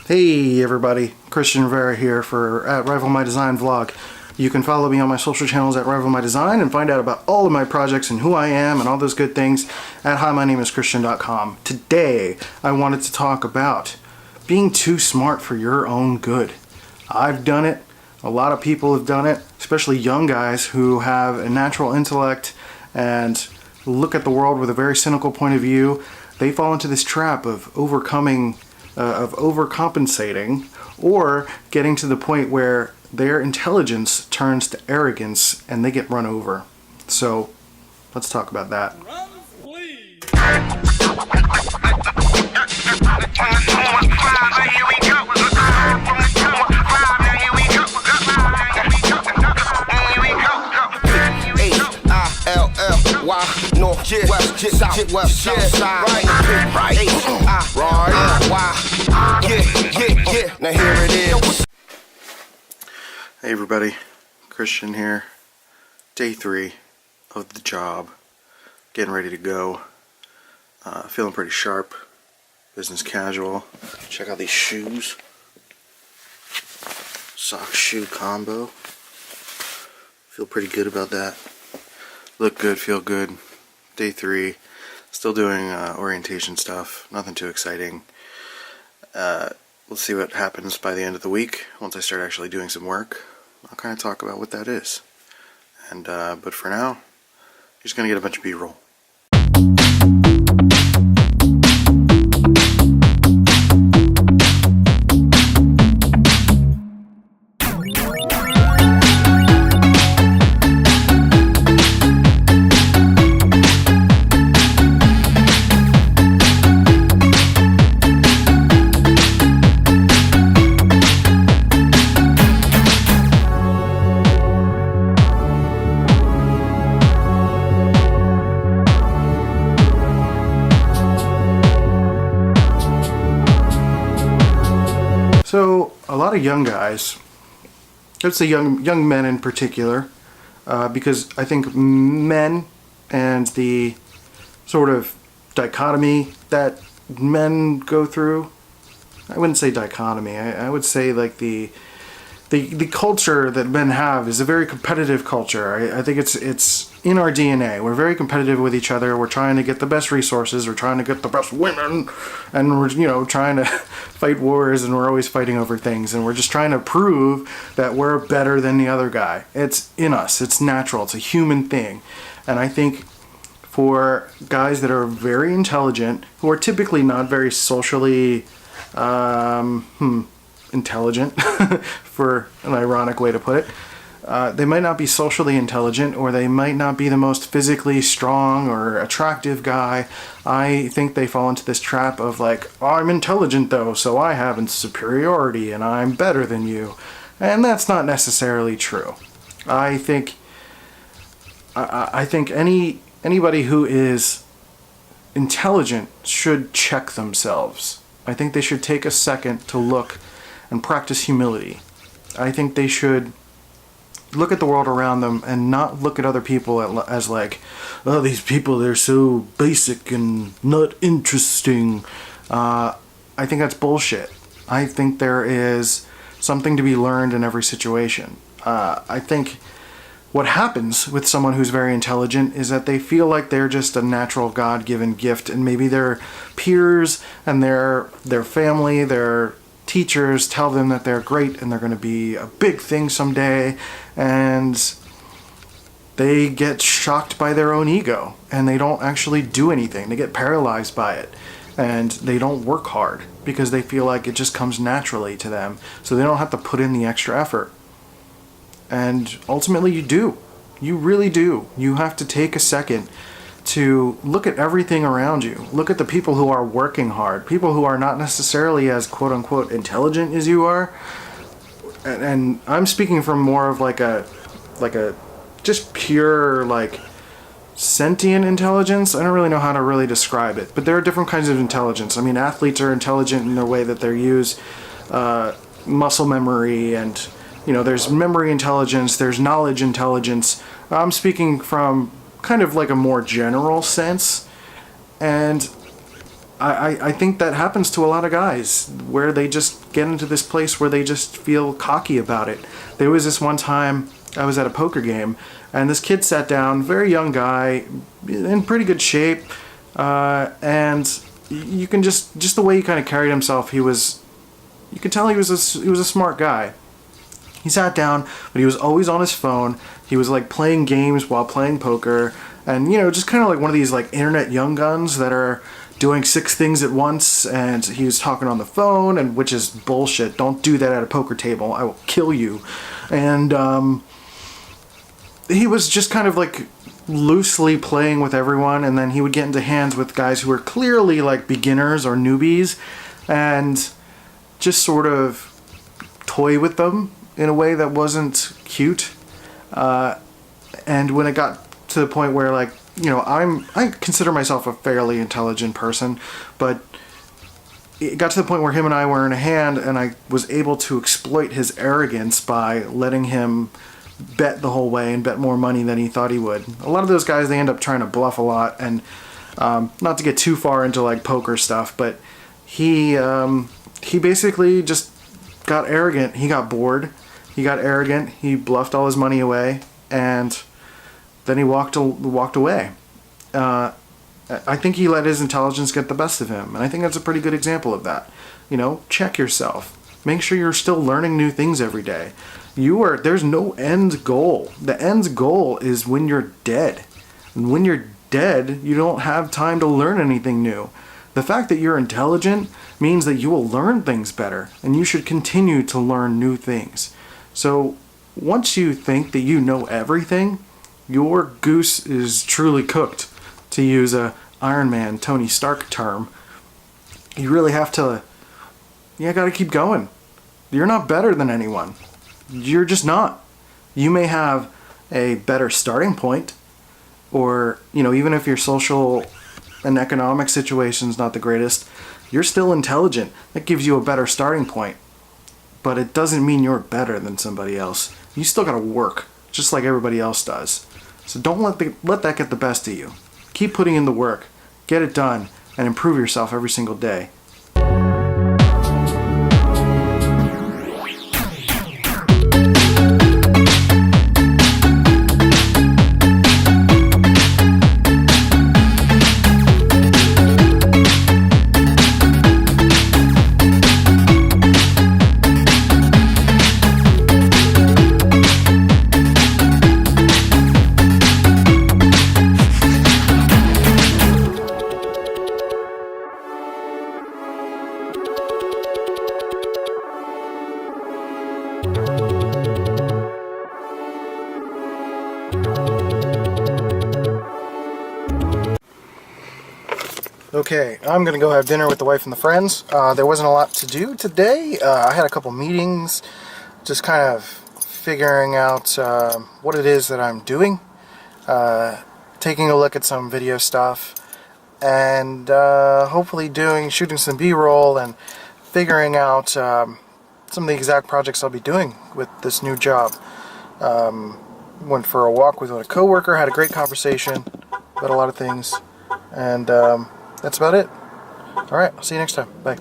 Hey everybody, Christian Rivera here for at Rival My Design vlog. You can follow me on my social channels at Rival My Design and find out about all of my projects and who I am and all those good things at HiMyNameIsChristian.com. Today I wanted to talk about being too smart for your own good. I've done it, a lot of people have done it, especially young guys who have a natural intellect and look at the world with a very cynical point of view. They fall into this trap of overcompensating or getting to the point where their intelligence turns to arrogance and they get run over. So let's talk about that. Now here it is. Hey everybody, Christian here. Day 3 of the job. Getting ready to go. Feeling pretty sharp. Business casual. Check out these shoes. Sock shoe combo. Feel pretty good about that. Look good, feel good. Day 3. Still doing orientation stuff. Nothing too exciting. We'll see what happens by the end of the week. Once I start actually doing some work, I'll kind of talk about what that is. And but for now, you're just gonna get a bunch of B-roll. So a lot of young guys, let's say young men in particular, because I think men and the sort of dichotomy that men go through, I wouldn't say dichotomy, I would say like the culture that men have is a very competitive culture. I think it's in our DNA. We're very competitive with each other. We're trying to get the best resources. We're trying to get the best women, and we're trying to fight wars, and we're always fighting over things, and we're just trying to prove that we're better than the other guy. It's in us. It's natural. It's a human thing, and I think for guys that are very intelligent, who are typically not very socially intelligent, for an ironic way to put it. They might not be socially intelligent, or they might not be the most physically strong or attractive guy. I think they fall into this trap of like, oh, I'm intelligent though, so I have superiority and I'm better than you. And that's not necessarily true. I think anybody who is intelligent should check themselves. I think they should take a second to look and practice humility. I think they should look at the world around them and not look at other people as like, oh, these people, they're so basic and not interesting. I think that's bullshit. I think there is something to be learned in every situation. I think what happens with someone who's very intelligent is that they feel like they're just a natural God-given gift, and maybe their peers and their family, their teachers tell them that they're great and they're going to be a big thing someday, and they get shocked by their own ego and they don't actually do anything. They get paralyzed by it and they don't work hard because they feel like it just comes naturally to them, so they don't have to put in the extra effort. And ultimately you do. You really do. You have to take a second to look at everything around you. Look at the people who are working hard, people who are not necessarily as quote-unquote intelligent as you are. And I'm speaking from more of like a just pure like sentient intelligence. I don't really know how to really describe it, but there are different kinds of intelligence. I mean, athletes are intelligent in the way that they use muscle memory, and there's memory intelligence, there's knowledge intelligence. I'm speaking from kind of like a more general sense, and I think that happens to a lot of guys, where they just get into this place where they just feel cocky about it. There was this one time I was at a poker game, and this kid sat down, very young guy, in pretty good shape, and you can just the way he kind of carried himself, you could tell he was a smart guy. He sat down, but he was always on his phone. He was like playing games while playing poker, and just kind of like one of these like internet young guns that are doing 6 things at once. And he was talking on the phone, and which is bullshit. Don't do that at a poker table. I will kill you. And he was just kind of like loosely playing with everyone, and then he would get into hands with guys who were clearly like beginners or newbies, and just sort of toy with them in a way that wasn't cute. And when it got to the point where, like, I consider myself a fairly intelligent person, but it got to the point where him and I were in a hand, and I was able to exploit his arrogance by letting him bet the whole way and bet more money than he thought he would. A lot of those guys, they end up trying to bluff a lot, and not to get too far into like poker stuff, but he basically just got arrogant. He got bored. He got arrogant. He bluffed all his money away, and then he walked away. I think he let his intelligence get the best of him, and I think that's a pretty good example of that. Check yourself. Make sure you're still learning new things every day. There's no end goal. The end goal is when you're dead. And when you're dead, you don't have time to learn anything new. The fact that you're intelligent means that you will learn things better, and you should continue to learn new things. So once you think that you know everything, your goose is truly cooked, to use a Iron Man Tony Stark term. You really have to, gotta keep going. You're not better than anyone. You're just not. You may have a better starting point, or, even if your social and economic situation's not the greatest, you're still intelligent. That gives you a better starting point. But it doesn't mean you're better than somebody else. You still gotta work, just like everybody else does. So don't let that get the best of you. Keep putting in the work, get it done, and improve yourself every single day. Okay, I'm going to go have dinner with the wife and the friends. There wasn't a lot to do today. I had a couple meetings, just kind of figuring out what it is that I'm doing, taking a look at some video stuff, and hopefully shooting some B-roll and figuring out some of the exact projects I'll be doing with this new job. Went for a walk with a coworker, had a great conversation about a lot of things, and that's about it. Alright, I'll see you next time. Bye.